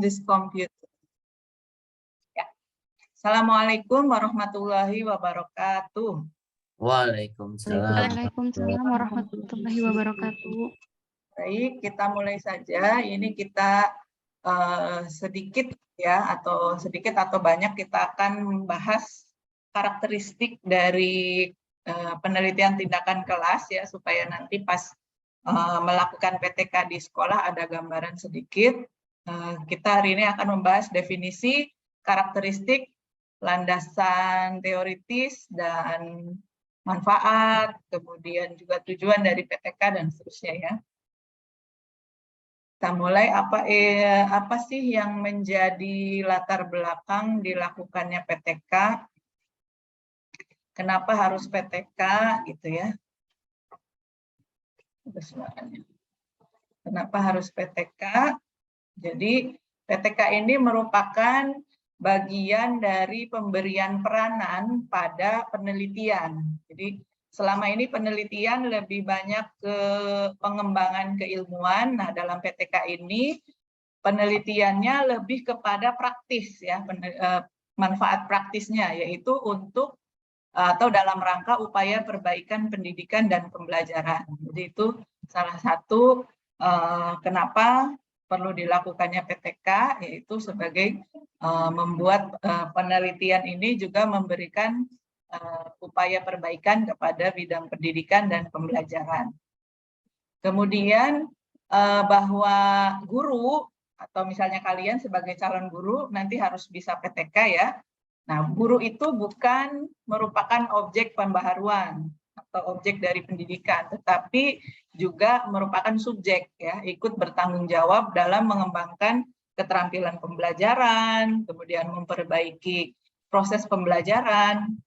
this computer. Ya. Assalamualaikum warahmatullahi wabarakatuh. Waalaikumsalam warahmatullahi wabarakatuh. Baik, kita mulai saja. Ini kita sedikit atau banyak kita akan membahas karakteristik dari penelitian tindakan kelas ya, supaya nanti pas melakukan PTK di sekolah ada gambaran sedikit. Kita hari ini akan membahas definisi, karakteristik, landasan teoritis dan manfaat, kemudian juga tujuan dari PTK dan seterusnya ya. Kita mulai, apa sih yang menjadi latar belakang dilakukannya PTK? Kenapa harus PTK gitu ya? Kenapa harus PTK? Jadi PTK ini merupakan bagian dari pemberian peranan pada penelitian. Jadi selama ini penelitian lebih banyak ke pengembangan keilmuan. Nah, dalam PTK ini penelitiannya lebih kepada praktis ya, manfaat praktisnya, yaitu untuk atau dalam rangka upaya perbaikan pendidikan dan pembelajaran. Jadi itu salah satu kenapa perlu dilakukannya PTK, yaitu sebagai membuat penelitian ini juga memberikan upaya perbaikan kepada bidang pendidikan dan pembelajaran. Kemudian bahwa guru atau misalnya kalian sebagai calon guru nanti harus bisa PTK ya. Nah, guru itu bukan merupakan objek pembaharuan atau objek dari pendidikan, tetapi juga merupakan subjek ya, ikut bertanggung jawab dalam mengembangkan keterampilan pembelajaran, kemudian memperbaiki proses pembelajaran,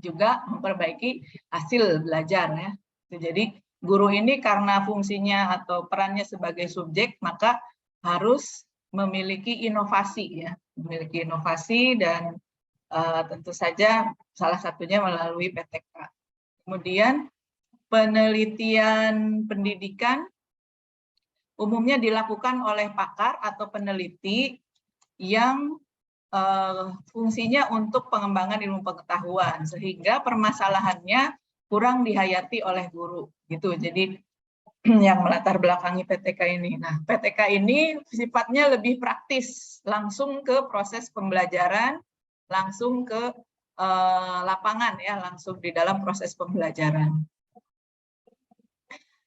juga memperbaiki hasil belajar ya. Jadi guru ini karena fungsinya atau perannya sebagai subjek, maka harus memiliki inovasi ya, memiliki inovasi dan tentu saja salah satunya melalui PTK. Kemudian penelitian pendidikan umumnya dilakukan oleh pakar atau peneliti yang fungsinya untuk pengembangan ilmu pengetahuan, sehingga permasalahannya kurang dihayati oleh guru gitu. Jadi yang melatar belakangi PTK ini. Nah, PTK ini sifatnya lebih praktis, langsung ke proses pembelajaran, langsung ke lapangan ya, langsung di dalam proses pembelajaran.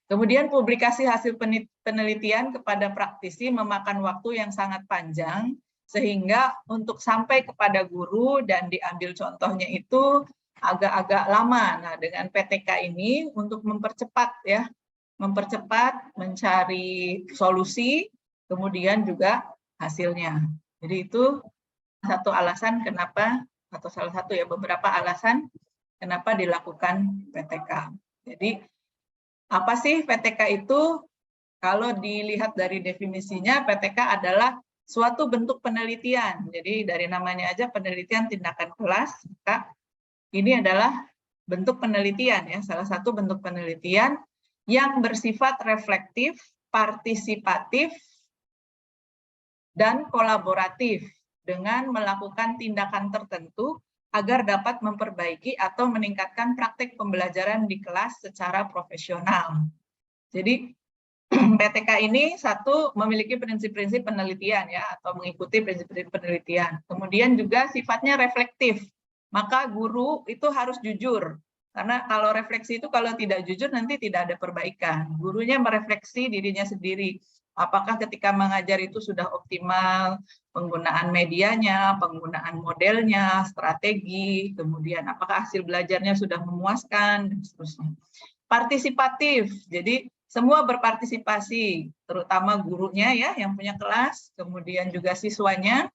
Kemudian publikasi hasil penelitian kepada praktisi memakan waktu yang sangat panjang, sehingga untuk sampai kepada guru dan diambil contohnya itu agak-agak lama. Nah, dengan PTK ini untuk mempercepat ya, mencari solusi, kemudian juga hasilnya. Jadi itu satu alasan kenapa, atau salah satu ya, beberapa alasan kenapa dilakukan PTK. Jadi apa sih PTK itu? Kalau dilihat dari definisinya, PTK adalah suatu bentuk penelitian. Jadi dari namanya aja penelitian tindakan kelas, maka ini adalah bentuk penelitian ya, salah satu bentuk penelitian yang bersifat reflektif, partisipatif, dan kolaboratif dengan melakukan tindakan tertentu agar dapat memperbaiki atau meningkatkan praktik pembelajaran di kelas secara profesional. Jadi PTK ini satu memiliki prinsip-prinsip penelitian ya, atau mengikuti prinsip-prinsip penelitian. Kemudian juga sifatnya reflektif. Maka guru itu harus jujur. Karena kalau refleksi itu kalau tidak jujur nanti tidak ada perbaikan. Gurunya merefleksi dirinya sendiri. Apakah ketika mengajar itu sudah optimal penggunaan medianya, penggunaan modelnya, strategi, kemudian apakah hasil belajarnya sudah memuaskan, dan seterusnya. Partisipatif, jadi semua berpartisipasi, terutama gurunya ya yang punya kelas, kemudian juga siswanya,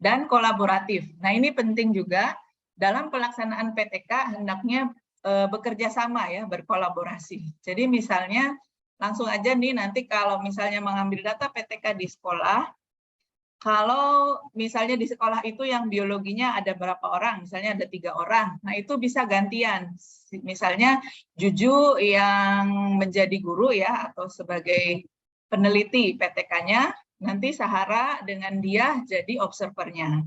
dan kolaboratif. Nah, ini penting juga dalam pelaksanaan PTK hendaknya bekerja sama ya, berkolaborasi. Jadi misalnya langsung aja nih nanti kalau misalnya mengambil data PTK di sekolah, kalau misalnya di sekolah itu yang biologinya ada berapa orang, misalnya ada 3 orang, nah itu bisa gantian. Misalnya Juju yang menjadi guru ya, atau sebagai peneliti PTK-nya, nanti Sahara dengan dia jadi observernya.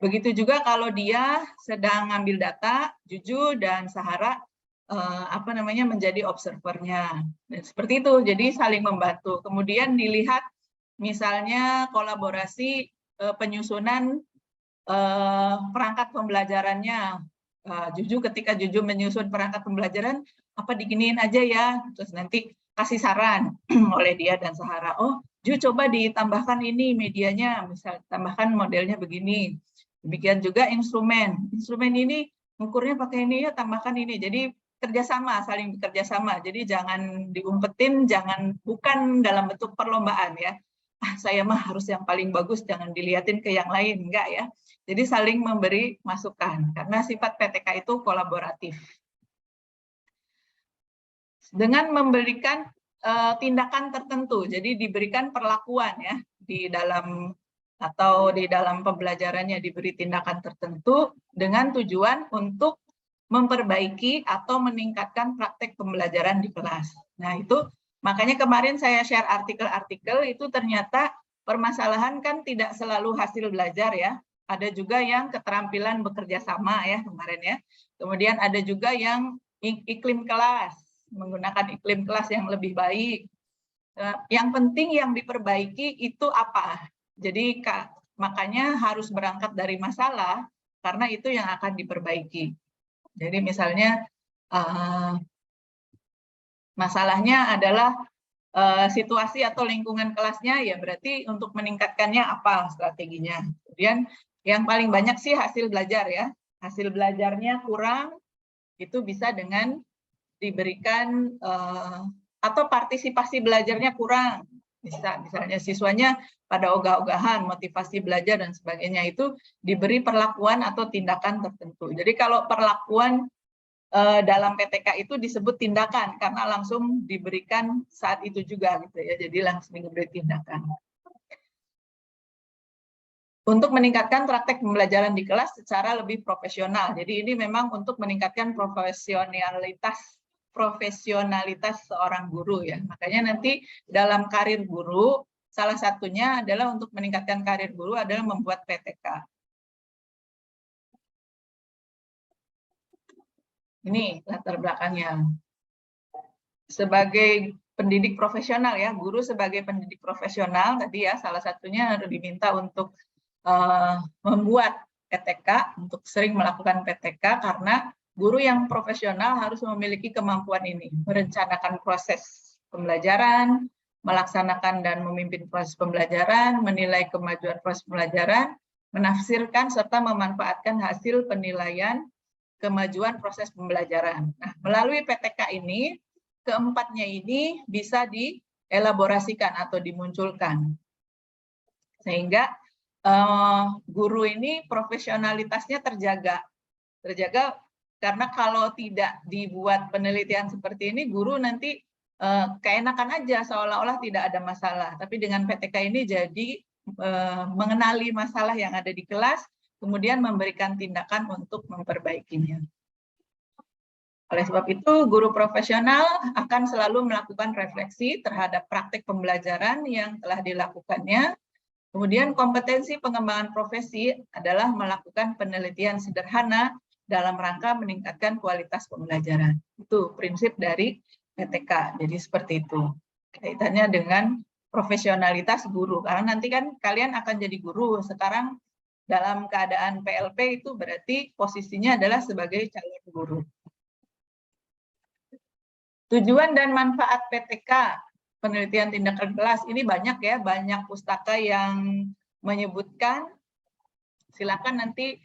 Begitu juga kalau dia sedang ngambil data, Juju dan Sahara menjadi observernya. Dan seperti itu, jadi saling membantu. Kemudian dilihat misalnya kolaborasi penyusunan perangkat pembelajarannya. Juju ketika Juju menyusun perangkat pembelajaran, apa diginiin aja ya, terus nanti kasih saran oleh dia dan Sahara. Oh, Ju coba ditambahkan ini medianya, misal tambahkan modelnya begini. Demikian juga instrumen. Instrumen ini ukurnya pakai ini ya, tambahkan ini. Jadi kerjasama, saling bekerjasama. Jadi jangan diumpetin, bukan dalam bentuk perlombaan ya. Saya mah harus yang paling bagus, jangan dilihatin ke yang lain, enggak ya. Jadi saling memberi masukan, karena sifat PTK itu kolaboratif. Dengan memberikan tindakan tertentu, jadi diberikan perlakuan ya di dalam pembelajarannya, diberi tindakan tertentu dengan tujuan untuk memperbaiki atau meningkatkan praktek pembelajaran di kelas. Nah itu makanya kemarin saya share artikel-artikel itu ternyata permasalahan kan tidak selalu hasil belajar ya. Ada juga yang keterampilan bekerja sama ya kemarin ya. Kemudian ada juga yang iklim kelas, menggunakan iklim kelas yang lebih baik. Yang penting yang diperbaiki itu apa? Jadi makanya harus berangkat dari masalah karena itu yang akan diperbaiki. Jadi misalnya masalahnya adalah situasi atau lingkungan kelasnya, ya berarti untuk meningkatkannya apa strateginya. Kemudian yang paling banyak sih hasil belajar ya. Hasil belajarnya kurang, itu bisa dengan diberikan atau partisipasi belajarnya kurang. Misalnya siswanya pada ogah-ogahan, motivasi belajar dan sebagainya, itu diberi perlakuan atau tindakan tertentu. Jadi kalau perlakuan dalam PTK itu disebut tindakan karena langsung diberikan saat itu juga gitu ya. Jadi langsung diberi tindakan. Untuk meningkatkan praktek pembelajaran di kelas secara lebih profesional. Jadi ini memang untuk meningkatkan profesionalitas seorang guru ya. Makanya nanti dalam karir guru, salah satunya adalah untuk meningkatkan karir guru adalah membuat PTK. Ini latar belakangnya. Sebagai pendidik profesional ya, guru sebagai pendidik profesional tadi ya, salah satunya harus diminta untuk membuat PTK, untuk sering melakukan PTK, karena guru yang profesional harus memiliki kemampuan ini, merencanakan proses pembelajaran, melaksanakan dan memimpin proses pembelajaran, menilai kemajuan proses pembelajaran, menafsirkan serta memanfaatkan hasil penilaian kemajuan proses pembelajaran. Nah, melalui PTK ini, keempatnya ini bisa dielaborasikan atau dimunculkan. Sehingga guru ini profesionalitasnya terjaga karena kalau tidak dibuat penelitian seperti ini, guru nanti keenakan aja seolah-olah tidak ada masalah. Tapi dengan PTK ini jadi mengenali masalah yang ada di kelas, kemudian memberikan tindakan untuk memperbaikinya. Oleh sebab itu, guru profesional akan selalu melakukan refleksi terhadap praktek pembelajaran yang telah dilakukannya. Kemudian kompetensi pengembangan profesi adalah melakukan penelitian sederhana dalam rangka meningkatkan kualitas pembelajaran. Itu prinsip dari PTK. Jadi seperti itu. Kaitannya dengan profesionalitas guru. Karena nanti kan kalian akan jadi guru. Sekarang dalam keadaan PLP itu berarti posisinya adalah sebagai calon guru. Tujuan dan manfaat PTK. Penelitian tindakan kelas ini banyak ya, banyak pustaka yang menyebutkan. Silakan nanti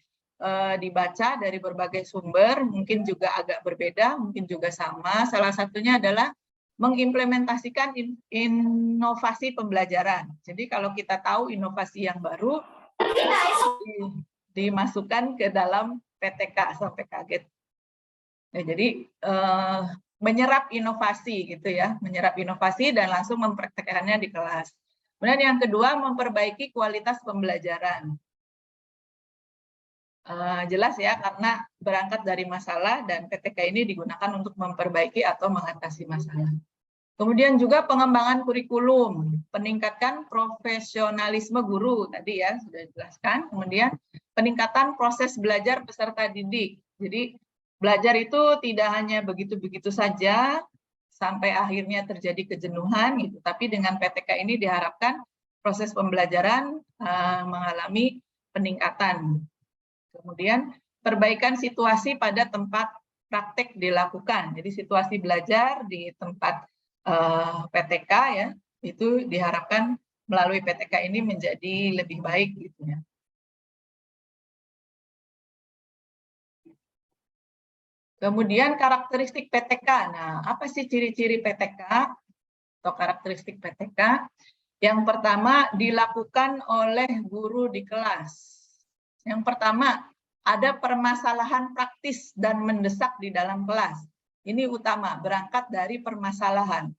dibaca dari berbagai sumber, mungkin juga agak berbeda, mungkin juga sama. Salah satunya adalah mengimplementasikan inovasi pembelajaran. Jadi kalau kita tahu inovasi yang baru, dimasukkan ke dalam PTK sampai kaget. Nah, jadi menyerap inovasi gitu ya, menyerap inovasi dan langsung mempraktekkannya di kelas. Kemudian yang kedua, memperbaiki kualitas pembelajaran. Jelas ya, karena berangkat dari masalah dan PTK ini digunakan untuk memperbaiki atau mengatasi masalah. Kemudian juga pengembangan kurikulum, peningkatkan profesionalisme guru, tadi ya sudah dijelaskan. Kemudian peningkatan proses belajar peserta didik. Jadi belajar itu tidak hanya begitu-begitu saja, sampai akhirnya terjadi kejenuhan, gitu. Tapi dengan PTK ini diharapkan proses pembelajaran mengalami peningkatan. Kemudian perbaikan situasi pada tempat praktek dilakukan. Jadi situasi belajar di tempat PTK ya itu diharapkan melalui PTK ini menjadi lebih baik gitu ya. Kemudian karakteristik PTK. Nah, apa sih ciri-ciri PTK atau karakteristik PTK? Yang pertama, dilakukan oleh guru di kelas. Yang pertama, ada permasalahan praktis dan mendesak di dalam kelas. Ini utama, berangkat dari permasalahan.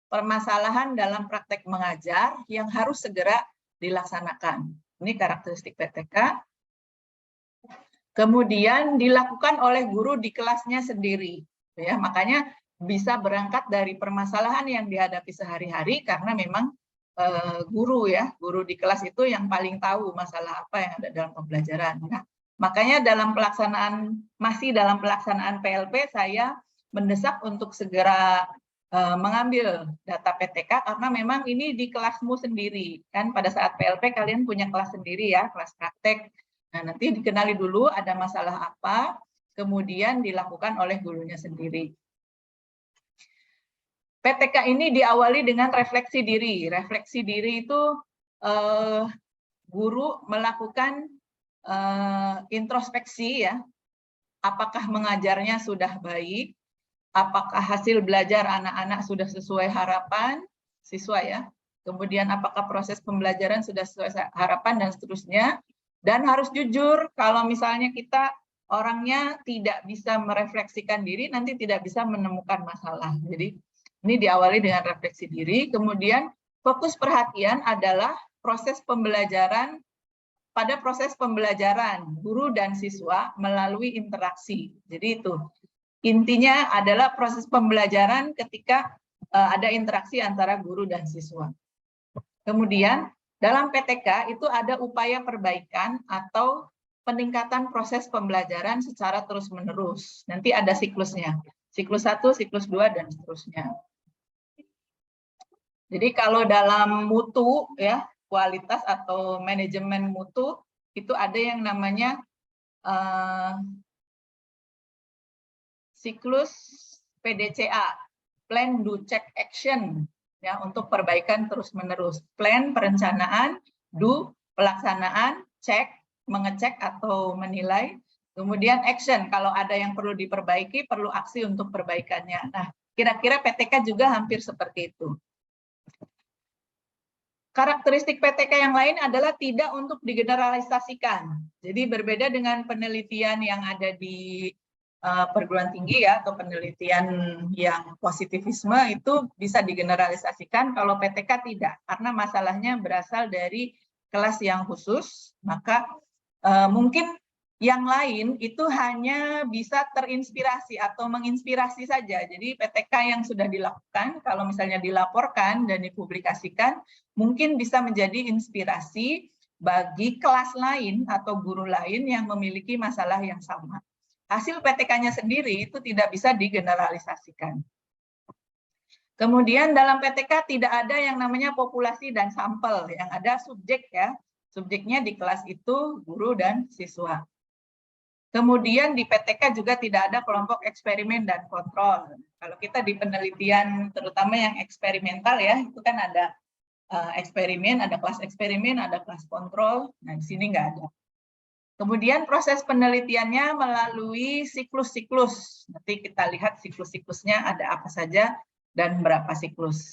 Permasalahan dalam praktek mengajar yang harus segera dilaksanakan. Ini karakteristik PTK. Kemudian dilakukan oleh guru di kelasnya sendiri. Ya, makanya bisa berangkat dari permasalahan yang dihadapi sehari-hari karena memang guru ya, guru di kelas itu yang paling tahu masalah apa yang ada dalam pembelajaran. Nah, makanya masih dalam pelaksanaan PLP saya mendesak untuk segera mengambil data PTK karena memang ini di kelasmu sendiri kan. Pada saat PLP kalian punya kelas sendiri ya, kelas praktek. Nah, nanti dikenali dulu ada masalah apa, kemudian dilakukan oleh gurunya sendiri. PTK ini diawali dengan refleksi diri. Refleksi diri itu guru melakukan introspeksi ya. Apakah mengajarnya sudah baik? Apakah hasil belajar anak-anak sudah sesuai harapan siswa ya? Kemudian apakah proses pembelajaran sudah sesuai harapan dan seterusnya? Dan harus jujur, kalau misalnya kita orangnya tidak bisa merefleksikan diri, nanti tidak bisa menemukan masalah. Jadi ini diawali dengan refleksi diri, kemudian fokus perhatian adalah proses pembelajaran. Pada proses pembelajaran, guru dan siswa melalui interaksi. Jadi itu, intinya adalah proses pembelajaran ketika ada interaksi antara guru dan siswa. Kemudian, dalam PTK itu ada upaya perbaikan atau peningkatan proses pembelajaran secara terus-menerus. Nanti ada siklusnya. Siklus 1, siklus 2, dan seterusnya. Jadi kalau dalam mutu, ya kualitas atau manajemen mutu, itu ada yang namanya siklus PDCA, Plan, Do, Check, Action. Ya, untuk perbaikan terus-menerus. Plan, perencanaan, do, pelaksanaan, check, mengecek atau menilai, kemudian action, kalau ada yang perlu diperbaiki, perlu aksi untuk perbaikannya. Nah, kira-kira PTK juga hampir seperti itu. Karakteristik PTK yang lain adalah tidak untuk digeneralisasikan. Jadi berbeda dengan penelitian yang ada di perguruan tinggi ya, atau penelitian yang positivisme itu bisa digeneralisasikan, kalau PTK tidak, karena masalahnya berasal dari kelas yang khusus, maka mungkin yang lain itu hanya bisa terinspirasi atau menginspirasi saja. Jadi PTK yang sudah dilakukan, kalau misalnya dilaporkan dan dipublikasikan, mungkin bisa menjadi inspirasi bagi kelas lain atau guru lain yang memiliki masalah yang sama. Hasil PTK-nya sendiri itu tidak bisa digeneralisasikan. Kemudian dalam PTK tidak ada yang namanya populasi dan sampel, yang ada subjek ya. Subjeknya di kelas itu guru dan siswa. Kemudian di PTK juga tidak ada kelompok eksperimen dan kontrol. Kalau kita di penelitian, terutama yang eksperimental ya, itu kan ada eksperimen, ada kelas eksperimen, ada kelas kontrol. Nah, di sini nggak ada. Kemudian proses penelitiannya melalui siklus-siklus. Nanti kita lihat siklus-siklusnya ada apa saja dan berapa siklus.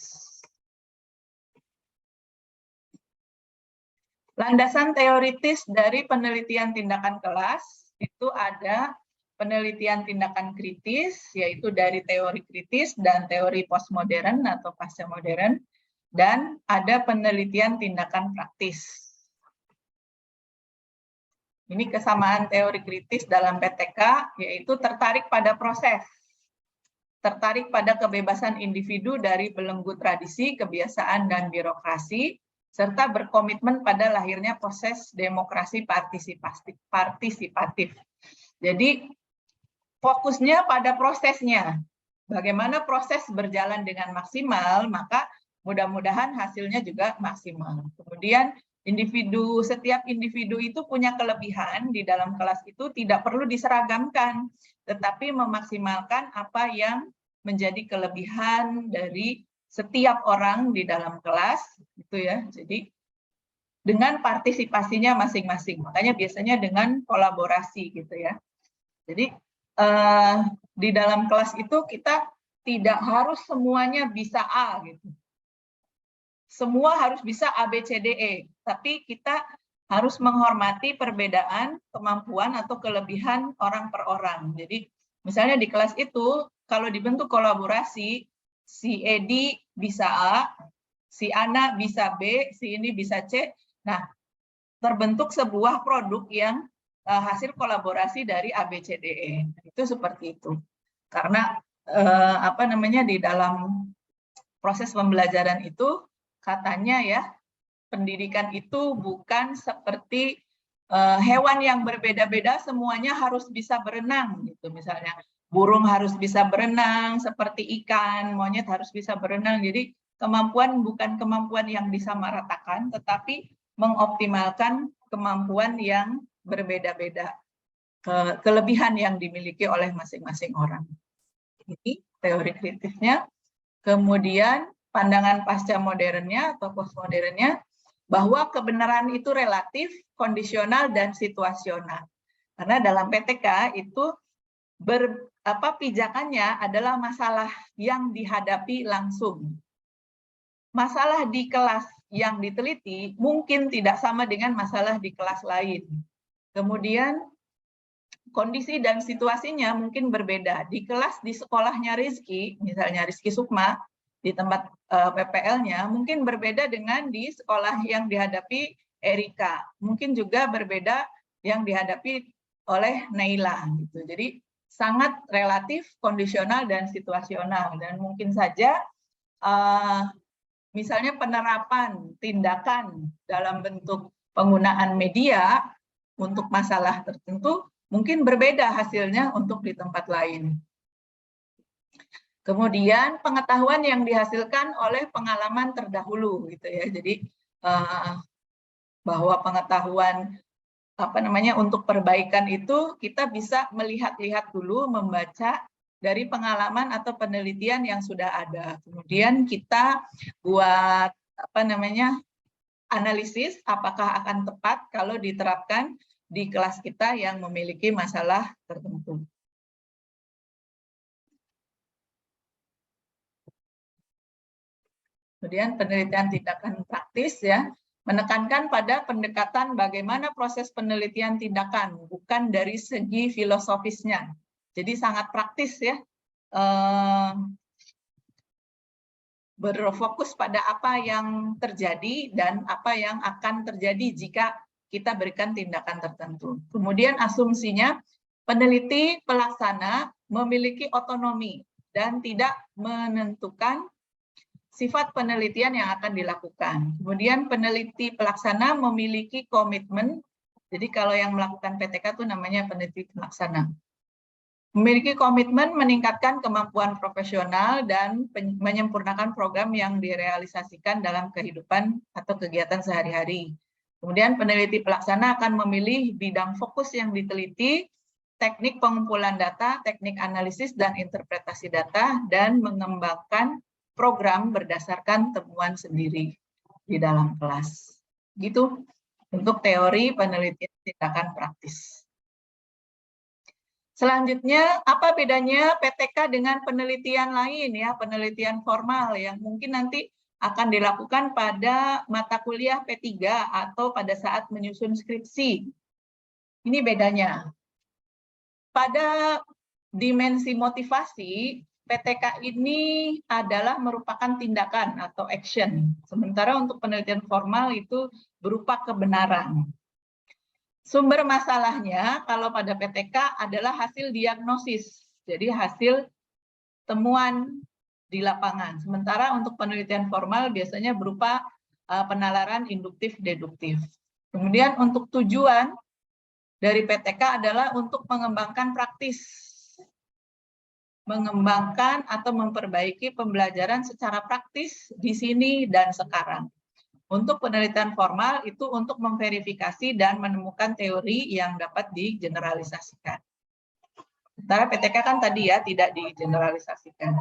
Landasan teoritis dari penelitian tindakan kelas itu ada penelitian tindakan kritis, yaitu dari teori kritis dan teori postmodern atau pasca modern, dan ada penelitian tindakan praktis. Ini kesamaan teori kritis dalam PTK, yaitu tertarik pada proses. tertarik pada kebebasan individu dari belenggu tradisi, kebiasaan, dan birokrasi, serta berkomitmen pada lahirnya proses demokrasi partisipatif. Jadi, fokusnya pada prosesnya. Bagaimana proses berjalan dengan maksimal, maka mudah-mudahan hasilnya juga maksimal. Kemudian, setiap individu itu punya kelebihan di dalam kelas itu tidak perlu diseragamkan, tetapi memaksimalkan apa yang menjadi kelebihan dari setiap orang di dalam kelas, gitu ya. Jadi dengan partisipasinya masing-masing. Makanya biasanya dengan kolaborasi, gitu ya. Jadi di dalam kelas itu kita tidak harus semuanya bisa A, gitu. Semua harus bisa A, B, C, D, E, tapi kita harus menghormati perbedaan kemampuan atau kelebihan orang per orang. Jadi misalnya di kelas itu kalau dibentuk kolaborasi, si Edi bisa A, si Ana bisa B, si ini bisa C. Nah, terbentuk sebuah produk yang hasil kolaborasi dari A, B, C, D, E. Itu seperti itu. Karena di dalam proses pembelajaran itu katanya ya, pendidikan itu bukan seperti hewan yang berbeda-beda semuanya harus bisa berenang gitu. Misalnya burung harus bisa berenang seperti ikan, monyet harus bisa berenang. Jadi kemampuan bukan kemampuan yang disamaratakan, tetapi mengoptimalkan kemampuan yang berbeda-beda, kelebihan yang dimiliki oleh masing-masing orang. Ini teori kritisnya. Kemudian pandangan pasca modernnya atau postmodernnya, bahwa kebenaran itu relatif, kondisional, dan situasional. Karena dalam PTK itu pijakannya adalah masalah yang dihadapi langsung. Masalah di kelas yang diteliti mungkin tidak sama dengan masalah di kelas lain. Kemudian kondisi dan situasinya mungkin berbeda. Di kelas di sekolahnya Rizky, misalnya Rizky Sukma, di tempat PPL-nya, mungkin berbeda dengan di sekolah yang dihadapi Erika. Mungkin juga berbeda yang dihadapi oleh Naila. Gitu. Jadi sangat relatif, kondisional, dan situasional. Dan mungkin saja misalnya penerapan tindakan dalam bentuk penggunaan media untuk masalah tertentu mungkin berbeda hasilnya untuk di tempat lain. Kemudian pengetahuan yang dihasilkan oleh pengalaman terdahulu, gitu ya. Jadi bahwa pengetahuan untuk perbaikan itu kita bisa melihat-lihat dulu, membaca dari pengalaman atau penelitian yang sudah ada. Kemudian kita buat analisis apakah akan tepat kalau diterapkan di kelas kita yang memiliki masalah tertentu. Kemudian penelitian tindakan praktis ya, menekankan pada pendekatan bagaimana proses penelitian tindakan, bukan dari segi filosofisnya. Jadi sangat praktis ya, berfokus pada apa yang terjadi dan apa yang akan terjadi jika kita berikan tindakan tertentu. Kemudian asumsinya, peneliti pelaksana memiliki otonomi dan tidak menentukan sifat penelitian yang akan dilakukan. Kemudian peneliti pelaksana memiliki komitmen, jadi kalau yang melakukan PTK itu namanya peneliti pelaksana. Memiliki komitmen meningkatkan kemampuan profesional dan menyempurnakan program yang direalisasikan dalam kehidupan atau kegiatan sehari-hari. Kemudian peneliti pelaksana akan memilih bidang fokus yang diteliti, teknik pengumpulan data, teknik analisis dan interpretasi data, dan mengembangkan program berdasarkan temuan sendiri di dalam kelas. Gitu untuk teori penelitian tindakan praktis. Selanjutnya, apa bedanya PTK dengan penelitian lain ya, penelitian formal yang mungkin nanti akan dilakukan pada mata kuliah P3 atau pada saat menyusun skripsi. Ini bedanya. Pada dimensi motivasi, PTK ini adalah merupakan tindakan atau action. Sementara untuk penelitian formal itu berupa kebenaran. Sumber masalahnya kalau pada PTK adalah hasil diagnosis. Jadi hasil temuan di lapangan. Sementara untuk penelitian formal biasanya berupa penalaran induktif-deduktif. Kemudian untuk tujuan dari PTK adalah untuk mengembangkan praktis, mengembangkan atau memperbaiki pembelajaran secara praktis di sini dan sekarang. Untuk penelitian formal itu untuk memverifikasi dan menemukan teori yang dapat digeneralisasikan. Sementara PTK kan tadi ya tidak digeneralisasikan.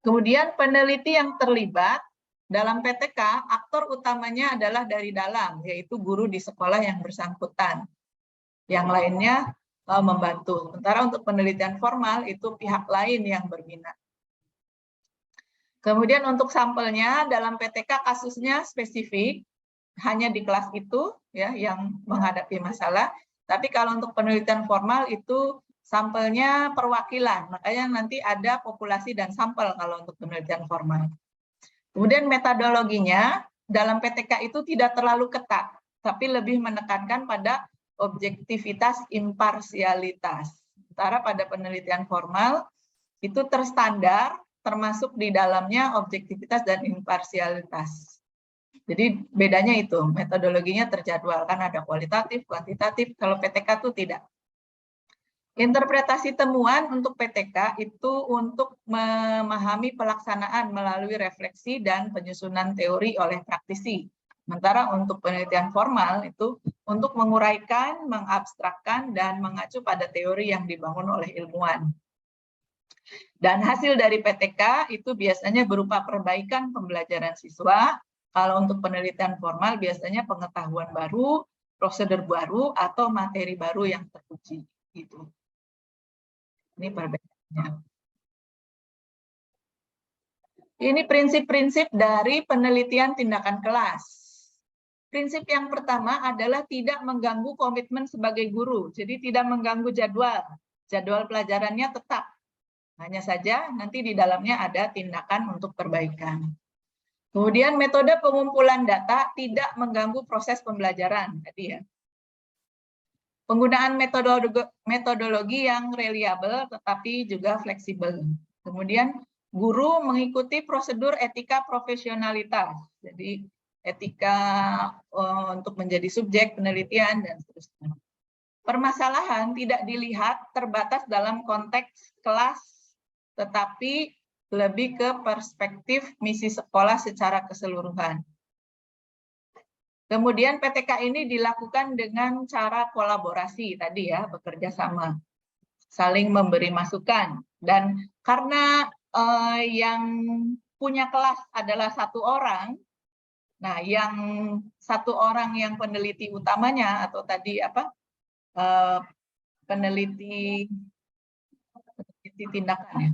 Kemudian peneliti yang terlibat dalam PTK, aktor utamanya adalah dari dalam, yaitu guru di sekolah yang bersangkutan. Yang lainnya membantu. Sementara untuk penelitian formal itu pihak lain yang berminat. Kemudian untuk sampelnya dalam PTK kasusnya spesifik, hanya di kelas itu ya yang menghadapi masalah. Tapi kalau untuk penelitian formal itu sampelnya perwakilan, makanya nanti ada populasi dan sampel kalau untuk penelitian formal. Kemudian metodologinya dalam PTK itu tidak terlalu ketat, tapi lebih menekankan pada objektivitas imparsialitas. Sementara pada penelitian formal itu terstandar, termasuk di dalamnya objektivitas dan imparsialitas. Jadi bedanya itu, metodologinya terjadwal, kan ada kualitatif, kuantitatif, kalau PTK itu tidak. Interpretasi temuan untuk PTK itu untuk memahami pelaksanaan melalui refleksi dan penyusunan teori oleh praktisi. Sementara untuk penelitian formal itu untuk menguraikan, mengabstrakkan, dan mengacu pada teori yang dibangun oleh ilmuwan. Dan hasil dari PTK itu biasanya berupa perbaikan pembelajaran siswa. Kalau untuk penelitian formal biasanya pengetahuan baru, prosedur baru, atau materi baru yang teruji. Gitu. Ini perbedaannya. Ini prinsip-prinsip dari penelitian tindakan kelas. Prinsip yang pertama adalah tidak mengganggu komitmen sebagai guru. Jadi tidak mengganggu jadwal. Jadwal pelajarannya tetap. Hanya saja nanti di dalamnya ada tindakan untuk perbaikan. Kemudian metode pengumpulan data tidak mengganggu proses pembelajaran. Tadi ya. Penggunaan metodologi yang reliable tetapi juga fleksibel. Kemudian guru mengikuti prosedur etika profesionalitas. Jadi etika untuk menjadi subjek penelitian dan seterusnya. Permasalahan tidak dilihat terbatas dalam konteks kelas, tetapi lebih ke perspektif misi sekolah secara keseluruhan. Kemudian PTK ini dilakukan dengan cara kolaborasi tadi ya, bekerja sama, saling memberi masukan. Dan karena yang punya kelas adalah satu orang, nah yang satu orang yang peneliti utamanya atau tadi apa peneliti tindakan ya,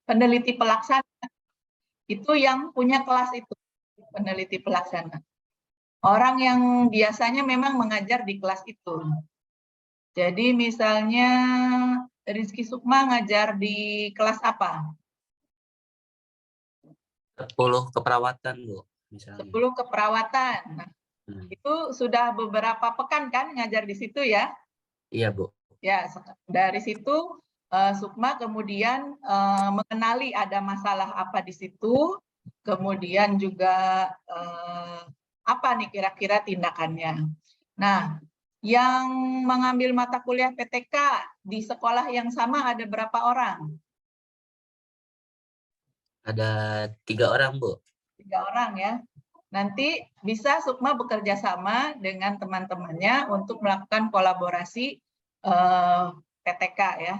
peneliti pelaksana itu yang punya kelas itu peneliti pelaksana. Orang yang biasanya memang mengajar di kelas itu. Jadi misalnya Rizky Sukma ngajar di kelas apa? 10 keperawatan, Bu. Misalnya. 10 keperawatan. Nah, itu sudah beberapa pekan kan ngajar di situ ya? Iya, Bu. Ya, dari situ Sukma kemudian mengenali ada masalah apa di situ, kemudian juga apa nih kira-kira tindakannya. Nah, yang mengambil mata kuliah PTK di sekolah yang sama ada berapa orang? Ada 3 orang, Bu. 3 orang ya. Nanti bisa Sukma bekerja sama dengan teman-temannya untuk melakukan kolaborasi PTK ya.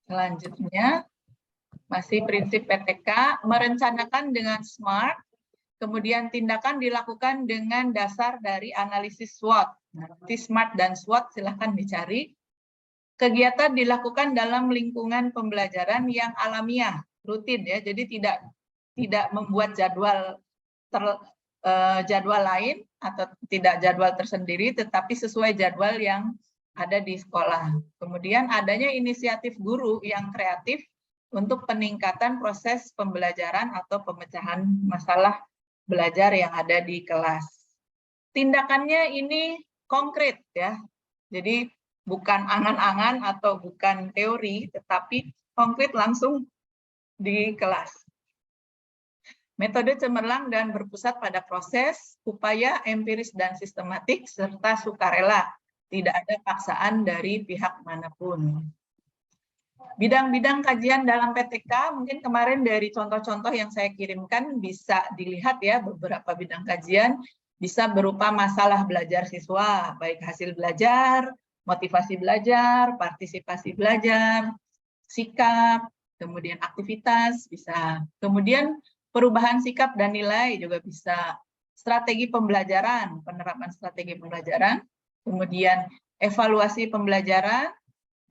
Selanjutnya, masih prinsip PTK, merencanakan dengan SMART. Kemudian tindakan dilakukan dengan dasar dari analisis SWOT. Nanti SMART dan SWOT silahkan dicari. Kegiatan dilakukan dalam lingkungan pembelajaran yang alamiah, rutin ya. Jadi tidak membuat jadwal lain atau tidak jadwal tersendiri, tetapi sesuai jadwal yang ada di sekolah. Kemudian adanya inisiatif guru yang kreatif untuk peningkatan proses pembelajaran atau pemecahan masalah belajar yang ada di kelas. Tindakannya ini konkret ya. Jadi bukan angan-angan atau bukan teori, tetapi konkret langsung di kelas. Metode cemerlang dan berpusat pada proses, upaya empiris dan sistematik, serta sukarela. Tidak ada paksaan dari pihak manapun. Bidang-bidang kajian dalam PTK, mungkin kemarin dari contoh-contoh yang saya kirimkan bisa dilihat ya, beberapa bidang kajian bisa berupa masalah belajar siswa, baik hasil belajar, motivasi belajar, partisipasi belajar, sikap, kemudian aktivitas bisa. Kemudian perubahan sikap dan nilai juga bisa. Strategi pembelajaran, penerapan strategi pembelajaran, kemudian evaluasi pembelajaran,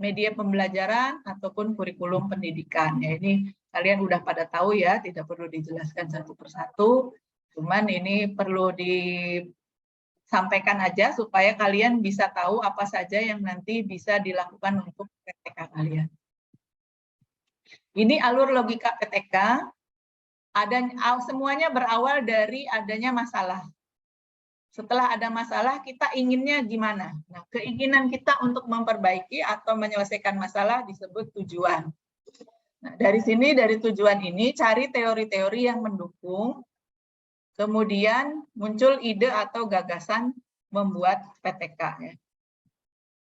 media pembelajaran, ataupun kurikulum pendidikan. Ya, ini kalian udah pada tahu ya, tidak perlu dijelaskan satu persatu. Cuman ini perlu disampaikan aja supaya kalian bisa tahu apa saja yang nanti bisa dilakukan untuk PTK kalian. Ini alur logika PTK. Semuanya berawal dari adanya masalah. Setelah ada masalah, kita inginnya gimana? Nah, keinginan kita untuk memperbaiki atau menyelesaikan masalah disebut tujuan. Nah, dari sini, dari tujuan ini, cari teori-teori yang mendukung, kemudian muncul ide atau gagasan membuat PTK. Ya.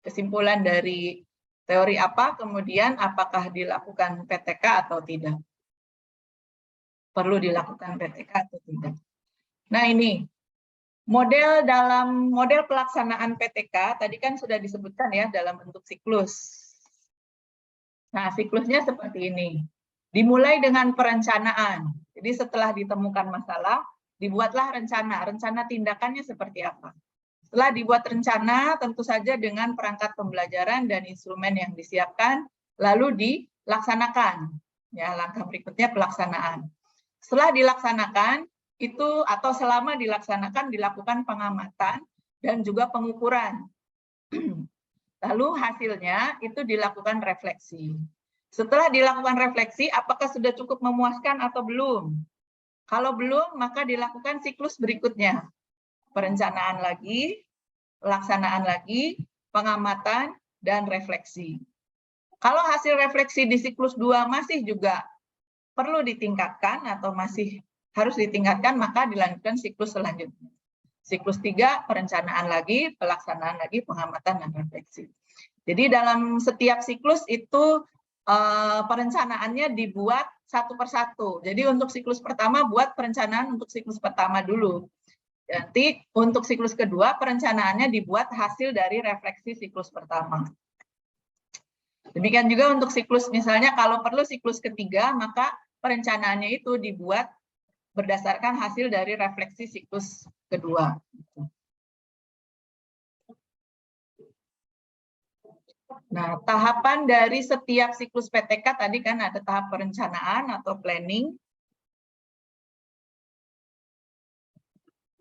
Kesimpulan dari teori apa, kemudian apakah dilakukan PTK atau tidak. Perlu dilakukan PTK atau tidak. Nah, ini model pelaksanaan PTK tadi kan sudah disebutkan ya dalam bentuk siklus. Nah, siklusnya seperti ini. Dimulai dengan perencanaan. Jadi setelah ditemukan masalah, dibuatlah rencana. Rencana tindakannya seperti apa? Setelah dibuat rencana, tentu saja dengan perangkat pembelajaran dan instrumen yang disiapkan, lalu dilaksanakan. Ya, langkah berikutnya pelaksanaan. Setelah dilaksanakan, itu atau selama dilaksanakan dilakukan pengamatan dan juga pengukuran. Lalu hasilnya itu dilakukan refleksi. Setelah dilakukan refleksi, apakah sudah cukup memuaskan atau belum? Kalau belum, maka dilakukan siklus berikutnya. Perencanaan lagi, pelaksanaan lagi, pengamatan, dan refleksi. Kalau hasil refleksi di siklus 2 masih juga perlu ditingkatkan atau masih harus ditingkatkan, maka dilanjutkan siklus selanjutnya. Siklus 3, perencanaan lagi, pelaksanaan lagi, pengamatan, dan refleksi. Jadi dalam setiap siklus itu perencanaannya dibuat satu persatu. Jadi untuk siklus pertama, buat perencanaan untuk siklus pertama dulu. Nanti untuk siklus kedua, perencanaannya dibuat hasil dari refleksi siklus pertama. Demikian juga untuk siklus, misalnya kalau perlu siklus ketiga, maka perencanaannya itu dibuat berdasarkan hasil dari refleksi siklus kedua. Nah, tahapan dari setiap siklus PTK tadi kan ada tahap perencanaan atau planning.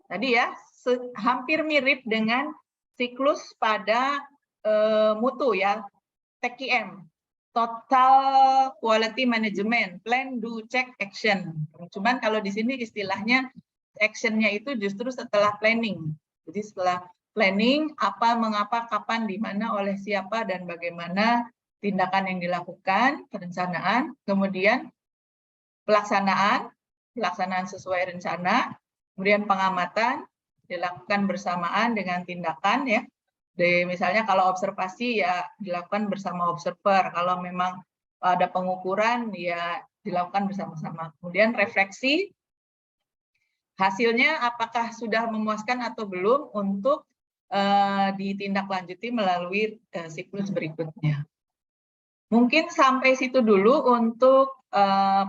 Tadi ya, hampir mirip dengan siklus pada mutu ya, TQM. Total Quality Management, Plan, Do, Check, Action. Cuman kalau di sini istilahnya action-nya itu justru setelah planning. Jadi setelah planning, apa, mengapa, kapan, di mana, oleh siapa, dan bagaimana tindakan yang dilakukan, perencanaan, kemudian pelaksanaan sesuai rencana, kemudian pengamatan, dilakukan bersamaan dengan tindakan ya. Misalnya kalau observasi ya dilakukan bersama observer, kalau memang ada pengukuran ya dilakukan bersama-sama. Kemudian refleksi, hasilnya apakah sudah memuaskan atau belum untuk ditindaklanjuti melalui siklus berikutnya. Mungkin sampai situ dulu untuk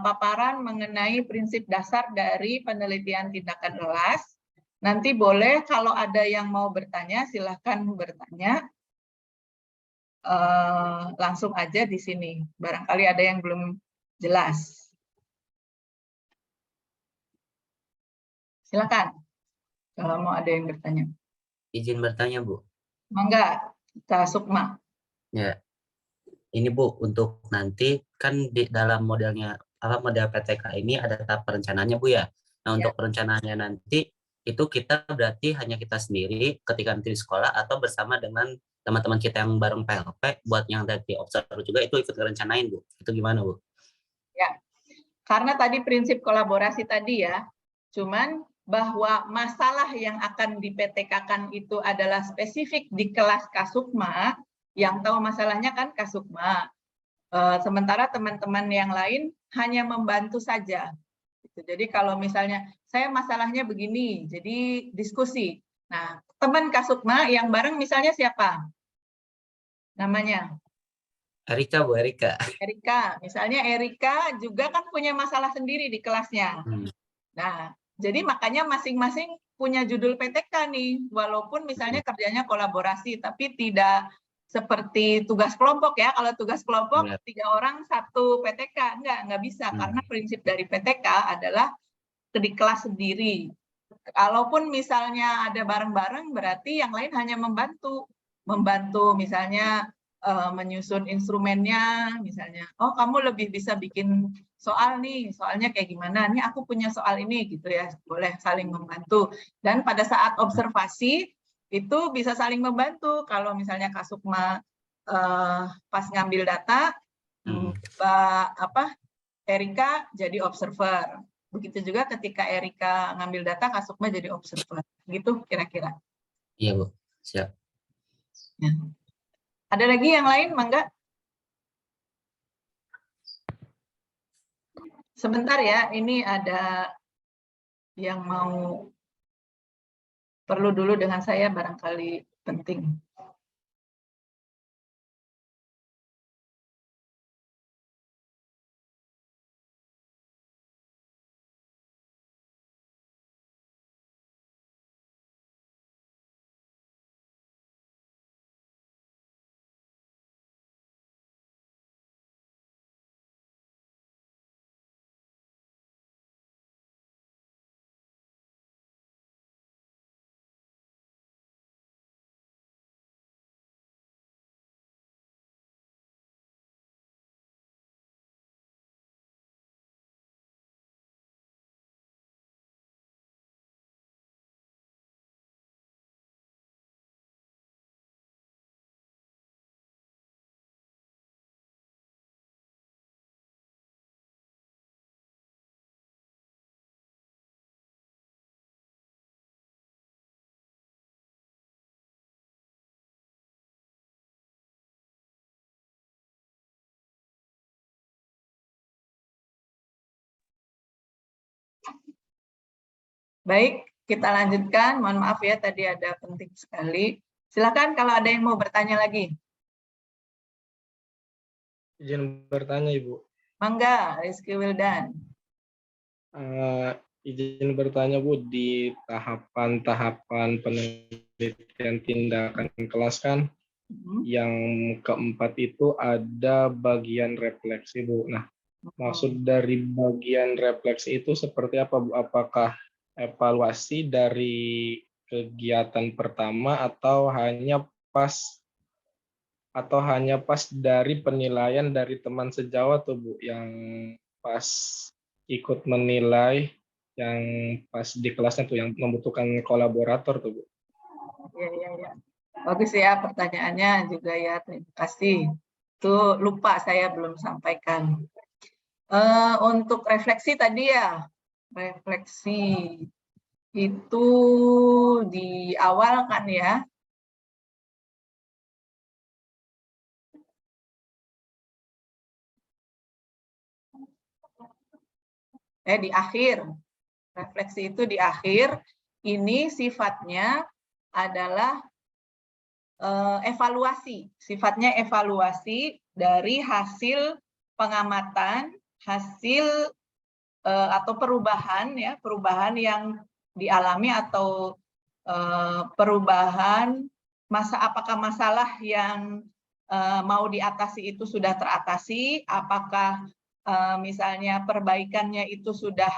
paparan mengenai prinsip dasar dari penelitian tindakan LAS. Nanti boleh kalau ada yang mau bertanya, silahkan bertanya. Langsung aja di sini. Barangkali ada yang belum jelas. Silakan kalau mau ada yang bertanya. Izin bertanya, Bu. Mangga, Kak Sukma. Ya. Ini Bu, untuk nanti kan di dalam modelnya model PTK ini ada tahap perencanaannya Bu ya. Nah, untuk perencanaannya nanti itu kita berarti hanya kita sendiri ketika nanti di sekolah atau bersama dengan teman-teman kita yang bareng PLP buat yang dari observer juga itu ikut rencanain Bu. Itu gimana Bu? Ya, karena tadi prinsip kolaborasi tadi ya, cuman bahwa masalah yang akan di PTK-kan itu adalah spesifik di kelas Kasukma, yang tahu masalahnya kan Kasukma. Sementara teman-teman yang lain hanya membantu saja. Jadi kalau misalnya saya masalahnya begini, jadi diskusi. Nah, teman Kasukma yang bareng misalnya siapa? Namanya? Erika Bu, Erika. Erika. Misalnya Erika juga kan punya masalah sendiri di kelasnya. Nah, jadi makanya masing-masing punya judul PTK nih, walaupun misalnya kerjanya kolaborasi, tapi tidak seperti tugas kelompok ya. Kalau tugas kelompok 3 orang 1 PTK, nggak bisa, karena prinsip dari PTK adalah di kelas sendiri. Kalaupun misalnya ada bareng-bareng, berarti yang lain hanya membantu misalnya menyusun instrumennya, misalnya, oh kamu lebih bisa bikin soal nih, soalnya kayak gimana, nih aku punya soal ini gitu ya, boleh saling membantu. Dan pada saat observasi itu bisa saling membantu. Kalau misalnya Kasukma pas ngambil data, Erika jadi observer. Begitu juga ketika Erika ngambil data, Kasukma jadi observer. Gitu kira-kira. Iya Bu, siap. Ya. Ada lagi yang lain, Mangga? Sebentar ya, ini ada yang mau perlu dulu dengan saya, barangkali penting. Baik, kita lanjutkan. Mohon maaf ya, tadi ada penting sekali. Silakan kalau ada yang mau bertanya lagi. Izin bertanya, Ibu. Mangga, Rizky Wildan. Izin bertanya, Bu, di tahapan-tahapan penelitian tindakan kelas kan, yang keempat itu ada bagian refleksi, Bu. Nah, maksud dari bagian refleksi itu seperti apa, Bu? Apakah evaluasi dari kegiatan pertama atau hanya pas dari penilaian dari teman sejawat tuh Bu, yang pas ikut menilai, yang pas di kelasnya tuh yang membutuhkan kolaborator tuh Bu. Ya. Bagus ya pertanyaannya juga ya, terima kasih. Itu lupa saya belum sampaikan. Untuk refleksi tadi ya, refleksi itu di awal kan ya. Di akhir. Refleksi itu di akhir. Ini sifatnya adalah evaluasi. Sifatnya evaluasi dari hasil pengamatan, hasil atau perubahan ya, perubahan yang dialami atau perubahan apakah masalah yang mau diatasi itu sudah teratasi, apakah misalnya perbaikannya itu sudah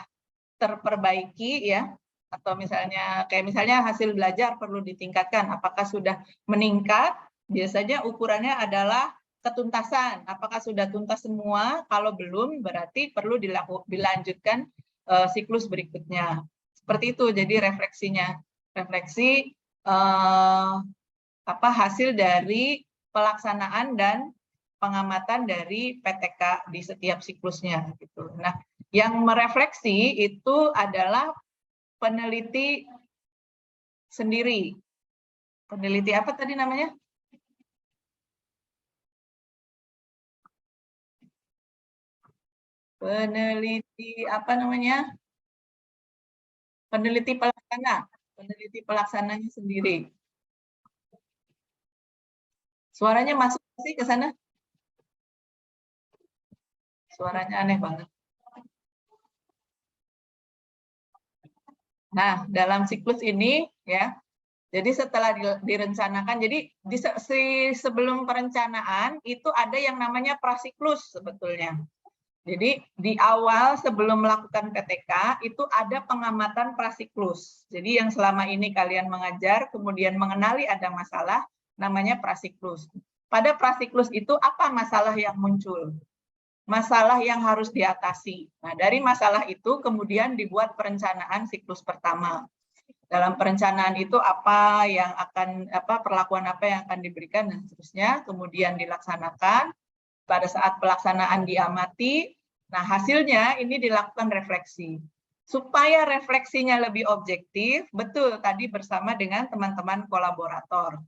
terperbaiki ya, atau misalnya hasil belajar perlu ditingkatkan, apakah sudah meningkat. Biasanya ukurannya adalah ketuntasan, apakah sudah tuntas semua. Kalau belum berarti perlu dilanjutkan siklus berikutnya. Seperti itu jadi refleksinya. Refleksi hasil dari pelaksanaan dan pengamatan dari PTK di setiap siklusnya gitu. Nah, yang merefleksi itu adalah peneliti sendiri. Peneliti apa tadi namanya? Peneliti apa namanya? Peneliti pelaksana. Peneliti pelaksananya sendiri. Suaranya masuk sih ke sana? Suaranya aneh banget. Nah, dalam siklus ini ya, jadi setelah direncanakan, jadi sebelum perencanaan itu ada yang namanya prasiklus sebetulnya. Jadi di awal sebelum melakukan PTK itu ada pengamatan prasiklus. Jadi yang selama ini kalian mengajar, kemudian mengenali ada masalah, namanya prasiklus. Pada prasiklus itu apa masalah yang muncul? Masalah yang harus diatasi. Nah, dari masalah itu kemudian dibuat perencanaan siklus pertama. Dalam perencanaan itu apa yang akan perlakuan apa yang akan diberikan dan seterusnya, kemudian dilaksanakan. Pada saat pelaksanaan diamati, nah hasilnya ini dilakukan refleksi. Supaya refleksinya lebih objektif, betul tadi bersama dengan teman-teman kolaborator.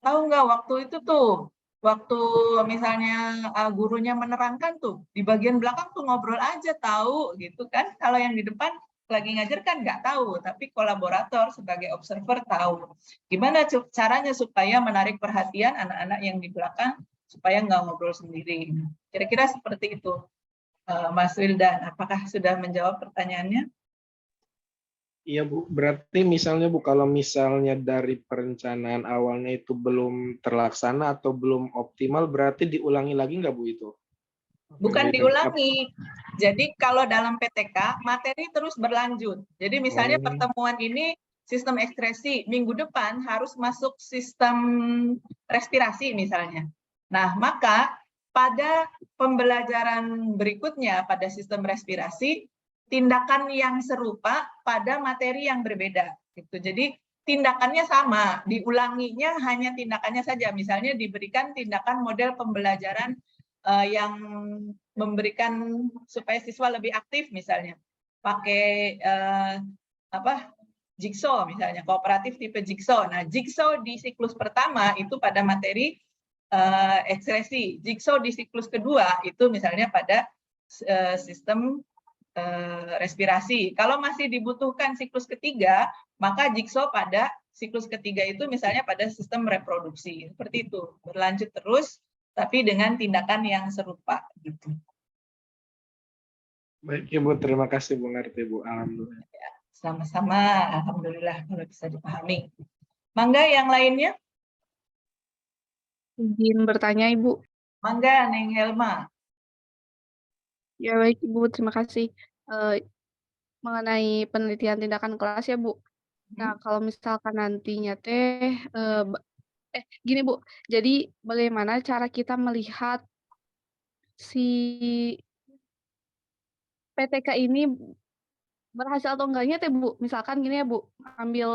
Tahu nggak waktu itu tuh, waktu misalnya gurunya menerangkan tuh, di bagian belakang tuh ngobrol aja tahu gitu kan. Kalau yang di depan lagi ngajar kan nggak tahu, tapi kolaborator sebagai observer tahu. Gimana caranya supaya menarik perhatian anak-anak yang di belakang, supaya nggak ngobrol sendiri. Kira-kira seperti itu, Mas Wildan. Apakah sudah menjawab pertanyaannya? Iya Bu, berarti misalnya Bu, kalau misalnya dari perencanaan awalnya itu belum terlaksana atau belum optimal, berarti diulangi lagi nggak Bu itu? Bukan diulangi. Jadi kalau dalam PTK, materi terus berlanjut. Jadi misalnya pertemuan ini sistem ekskresi, minggu depan harus masuk sistem respirasi misalnya. Nah, maka pada pembelajaran berikutnya pada sistem respirasi, tindakan yang serupa pada materi yang berbeda. Gitu. Jadi tindakannya sama, diulanginya hanya tindakannya saja. Misalnya diberikan tindakan model pembelajaran yang memberikan supaya siswa lebih aktif, misalnya pakai jigsaw misalnya, kooperatif tipe jigsaw. Nah, jigsaw di siklus pertama itu pada materi ekskresi, jigsaw di siklus kedua itu misalnya pada sistem respirasi. Kalau masih dibutuhkan siklus ketiga, maka jigsaw pada siklus ketiga itu misalnya pada sistem reproduksi. Seperti itu, berlanjut terus, tapi dengan tindakan yang serupa. Gitu. Baik Ibu, terima kasih Bu, ngerti Bu. Alhamdulillah. Ya, sama-sama, alhamdulillah kalau bisa dipahami. Mangga yang lainnya? Izin bertanya Ibu. Mangga, Neng Helma. Ya baik Ibu, terima kasih. Mengenai penelitian tindakan kelas ya Bu. Nah, kalau misalkan nantinya gini Bu, jadi bagaimana cara kita melihat si PTK ini berhasil atau enggaknya Bu? Misalkan gini ya Bu, ambil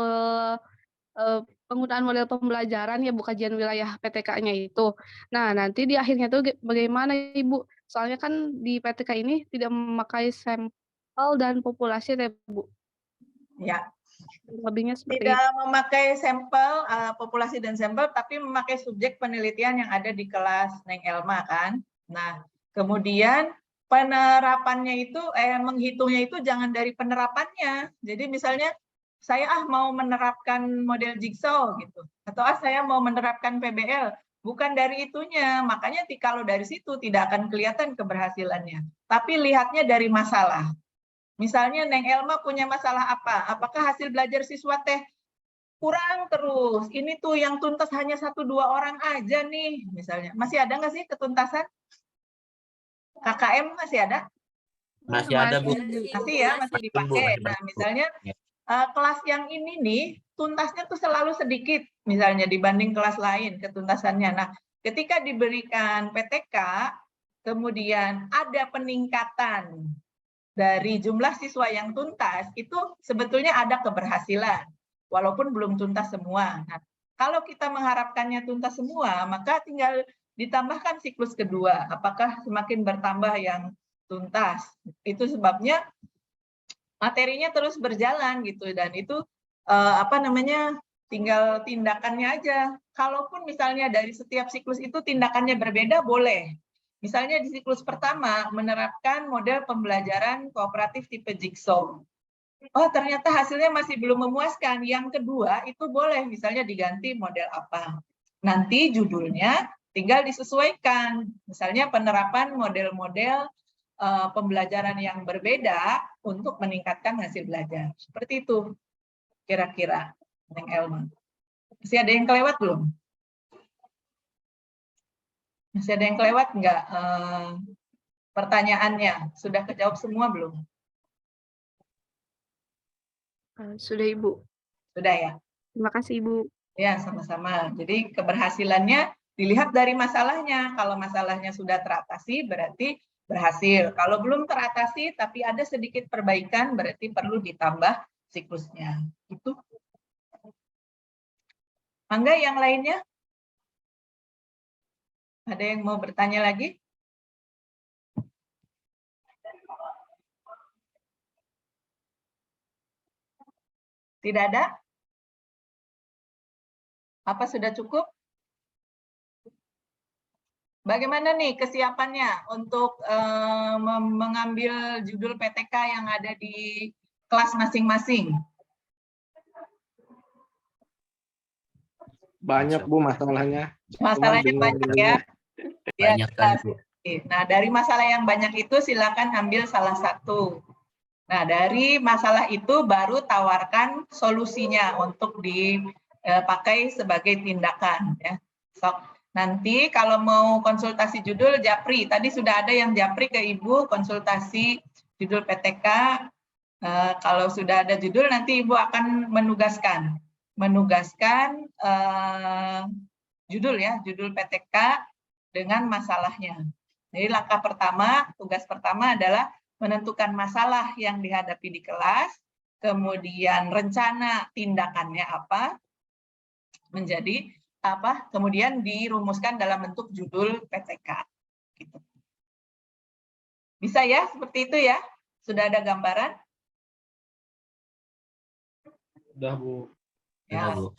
penggunaan model pembelajaran ya Bu, kajian wilayah PTK-nya itu. Nah, nanti di akhirnya tuh bagaimana Ibu? Soalnya kan di PTK ini tidak memakai sampel dan populasi ya Bu. Ya. Lebihnya seperti Tidak memakai sampel, populasi dan sampel, tapi memakai subjek penelitian yang ada di kelas Neng Elma kan. Nah, kemudian penerapannya itu, menghitungnya itu jangan dari penerapannya. Jadi misalnya saya mau menerapkan model jigsaw gitu, atau saya mau menerapkan PBL, bukan dari itunya. Makanya kalau dari situ tidak akan kelihatan keberhasilannya. Tapi lihatnya dari masalah. Misalnya Neng Elma punya masalah apa? Apakah hasil belajar siswa teh kurang terus? Ini tuh yang tuntas hanya 1-2 orang aja nih, misalnya. Masih ada nggak sih ketuntasan? KKM masih ada? Masih ada Bu. Masih ya, masih dipakai. Nah, misalnya kelas yang ini nih, tuntasnya tuh selalu sedikit, misalnya dibanding kelas lain ketuntasannya. Nah, ketika diberikan PTK, kemudian ada peningkatan dari jumlah siswa yang tuntas, itu sebetulnya ada keberhasilan, walaupun belum tuntas semua. Nah, Kalau kita mengharapkannya tuntas semua, maka tinggal ditambahkan siklus kedua. Apakah semakin bertambah yang tuntas? Itu sebabnya materinya terus berjalan gitu, dan itu tinggal tindakannya aja. Kalaupun misalnya dari setiap siklus itu tindakannya berbeda, boleh. Misalnya di siklus pertama menerapkan model pembelajaran kooperatif tipe jigsaw. Oh, ternyata hasilnya masih belum memuaskan. Yang kedua itu boleh misalnya diganti model apa. Nanti judulnya tinggal disesuaikan. Misalnya penerapan model-model pembelajaran yang berbeda untuk meningkatkan hasil belajar. Seperti itu kira-kira, Neng Elma. Masih ada yang kelewat belum? Masih ada yang kelewat nggak pertanyaannya? Sudah kejawab semua belum? Sudah Ibu. Sudah ya? Terima kasih Ibu. Ya, sama-sama. Jadi keberhasilannya dilihat dari masalahnya. Kalau masalahnya sudah teratasi, berarti berhasil. Kalau belum teratasi, tapi ada sedikit perbaikan, berarti perlu ditambah siklusnya. Itu. Mangga yang lainnya? Ada yang mau bertanya lagi? Tidak ada? Apa sudah cukup? Bagaimana nih kesiapannya untuk mengambil judul PTK yang ada di kelas masing-masing? Banyak Bu masalahnya. Masalahnya banyak ya. Banyak kan, Bu. Nah, dari masalah yang banyak itu silakan ambil salah satu. Nah, dari masalah itu baru tawarkan solusinya untuk dipakai sebagai tindakan. Ya. So, nanti kalau mau konsultasi judul Japri, tadi sudah ada yang Japri ke Ibu konsultasi judul PTK. Kalau sudah ada judul, nanti Ibu akan menugaskan judul ya, judul PTK dengan masalahnya. Jadi langkah pertama, tugas pertama adalah menentukan masalah yang dihadapi di kelas, kemudian rencana tindakannya apa, kemudian dirumuskan dalam bentuk judul PTK. Gitu. Bisa ya, seperti itu ya? Sudah ada gambaran? Sudah Bu. Ya, Bu.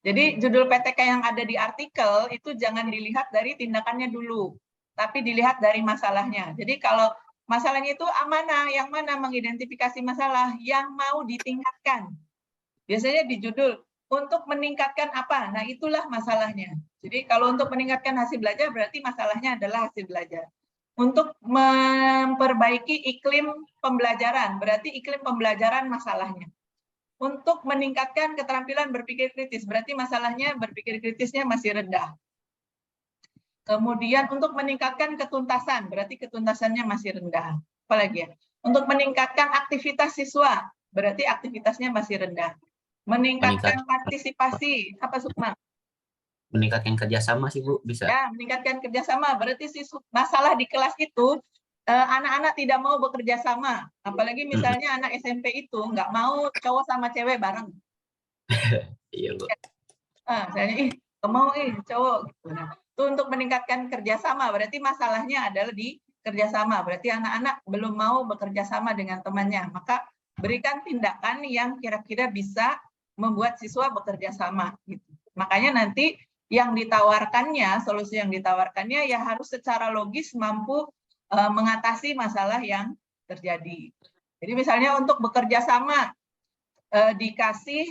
Jadi judul PTK yang ada di artikel itu jangan dilihat dari tindakannya dulu, tapi dilihat dari masalahnya. Jadi kalau masalahnya itu yang mana mengidentifikasi masalah yang mau ditingkatkan. Biasanya di judul, untuk meningkatkan apa? Nah, itulah masalahnya. Jadi kalau untuk meningkatkan hasil belajar, berarti masalahnya adalah hasil belajar. Untuk memperbaiki iklim pembelajaran, berarti iklim pembelajaran masalahnya. Untuk meningkatkan keterampilan berpikir kritis, berarti masalahnya berpikir kritisnya masih rendah. Kemudian untuk meningkatkan ketuntasan, berarti ketuntasannya masih rendah. Apalagi ya? Untuk meningkatkan aktivitas siswa, berarti aktivitasnya masih rendah. Meningkatkan partisipasi, apa Sukma? Meningkatkan kerjasama sih Bu, bisa. Ya, meningkatkan kerjasama, berarti masalah di kelas itu anak-anak tidak mau bekerja sama, apalagi misalnya anak SMP itu nggak mau cowok sama cewek bareng. Iya Bu. Misalnya mau cowok gitu. Nah, itu untuk meningkatkan kerjasama, berarti masalahnya adalah di kerjasama, berarti anak-anak belum mau bekerja sama dengan temannya, maka berikan tindakan yang kira-kira bisa membuat siswa bekerja sama. Gitu. Makanya nanti yang ditawarkannya, solusi yang ditawarkannya ya harus secara logis mampu mengatasi masalah yang terjadi. Jadi misalnya untuk bekerja sama dikasih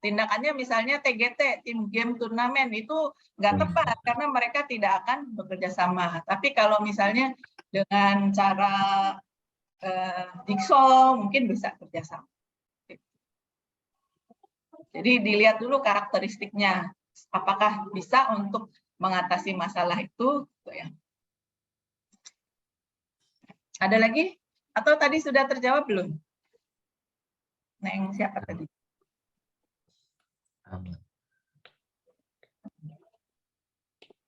tindakannya misalnya TGT, tim game turnamen, itu nggak tepat karena mereka tidak akan bekerja sama. Tapi kalau misalnya dengan cara jigsaw mungkin bisa kerjasama. Jadi dilihat dulu karakteristiknya, apakah bisa untuk mengatasi masalah itu. Gitu ya. Ada lagi? Atau tadi sudah terjawab belum? Neng siapa tadi?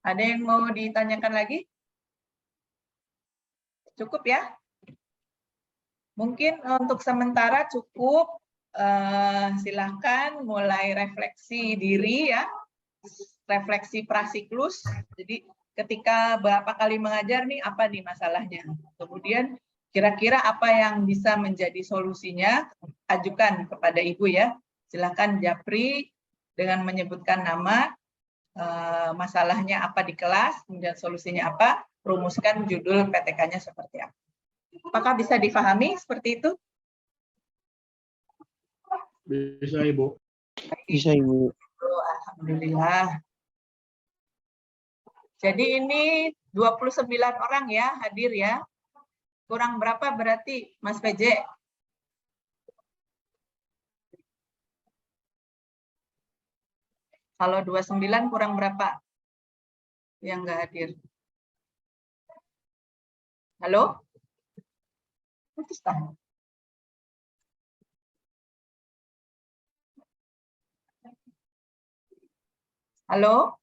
Ada yang mau ditanyakan lagi? Cukup ya? Mungkin untuk sementara cukup, silahkan mulai refleksi diri ya, refleksi prasiklus. Jadi ketika berapa kali mengajar nih, apa nih masalahnya. Kemudian kira-kira apa yang bisa menjadi solusinya, ajukan kepada Ibu ya. Silakan japri dengan menyebutkan nama, masalahnya apa di kelas, kemudian solusinya apa, rumuskan judul PTK-nya seperti apa. Apakah bisa difahami seperti itu? Bisa, Ibu. Bisa, Ibu. Alhamdulillah. Jadi ini 29 orang ya hadir ya. Kurang berapa berarti Mas PJ? Kalau 29 kurang berapa yang nggak hadir? Halo? Putus tahan. Halo?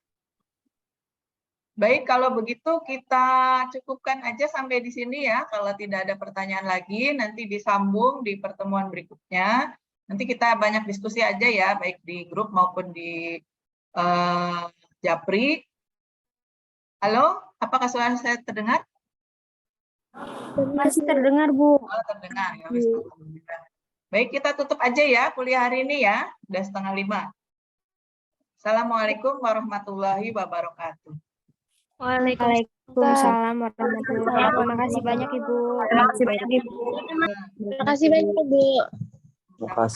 Baik, kalau begitu kita cukupkan aja sampai di sini ya. Kalau tidak ada pertanyaan lagi, nanti disambung di pertemuan berikutnya. Nanti kita banyak diskusi aja ya, baik di grup maupun di Japri. Halo, apakah suara saya terdengar? Masih terdengar, Bu. Oh, terdengar ya. Baik, kita tutup aja ya kuliah hari ini ya. Udah 4:30. Assalamualaikum warahmatullahi wabarakatuh. Waalaikumsalam warahmatullahi wabarakatuh. Terima kasih banyak, Ibu. Terima kasih banyak, Ibu. Terima kasih banyak, Ibu. Terima kasih.